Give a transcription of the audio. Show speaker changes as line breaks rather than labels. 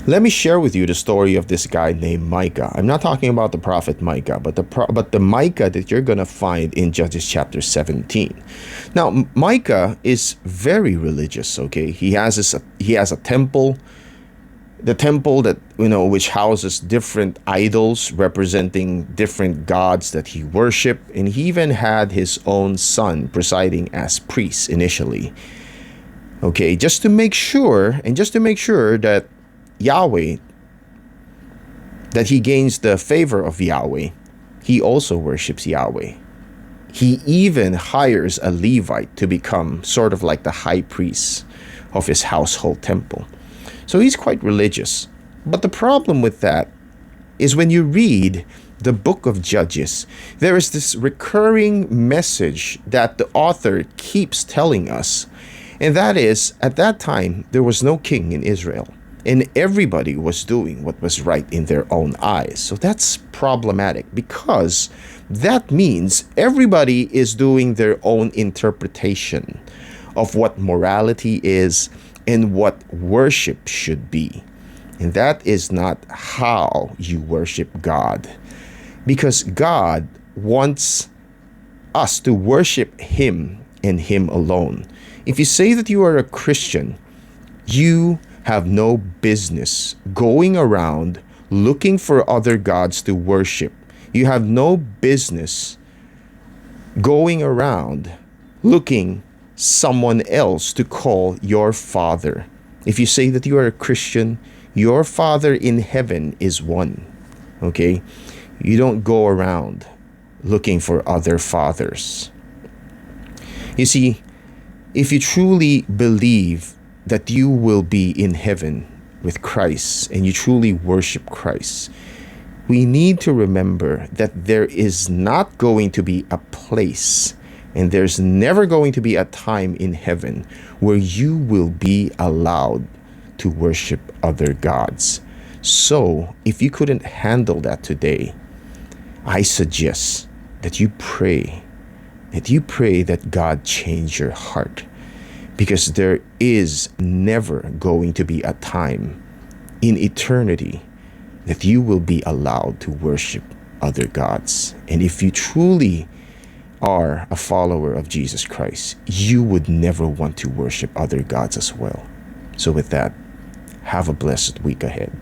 Let me share with you the story of this guy named Micah. I'm not talking about the prophet Micah, but the Micah that you're gonna find in Judges chapter 17. Now, Micah is very religious. Okay, he has a temple, the temple that which houses different idols representing different gods that he worshiped, and he even had his own son presiding as priest initially. Okay, just to make sure that Yahweh, that he gains the favor of Yahweh, he also worships Yahweh. He even hires a Levite to become sort of like the high priest of his household temple. So he's quite religious. But the problem with that is when you read the book of Judges, there is this recurring message that the author keeps telling us. And that is, at that time, there was no king in Israel, and everybody was doing what was right in their own eyes. So that's problematic, because that means everybody is doing their own interpretation of what morality is and what worship should be. And that is not how you worship God, because God wants us to worship Him and Him alone. If you say that you are a Christian, you have no business going around looking for other gods to worship. You have no business going around looking someone else to call your father. If you say that you are a Christian, your Father in heaven is one. Okay? You don't go around looking for other fathers. You see, if you truly believe that you will be in heaven with Christ and you truly worship Christ, we need to remember that there is not going to be a place, and there's never going to be a time in heaven where you will be allowed to worship other gods. So, if you couldn't handle that today, I suggest that you pray that God change your heart, because there is never going to be a time in eternity that you will be allowed to worship other gods. And if you truly are a follower of Jesus Christ, you would never want to worship other gods as well. So with that, have a blessed week ahead.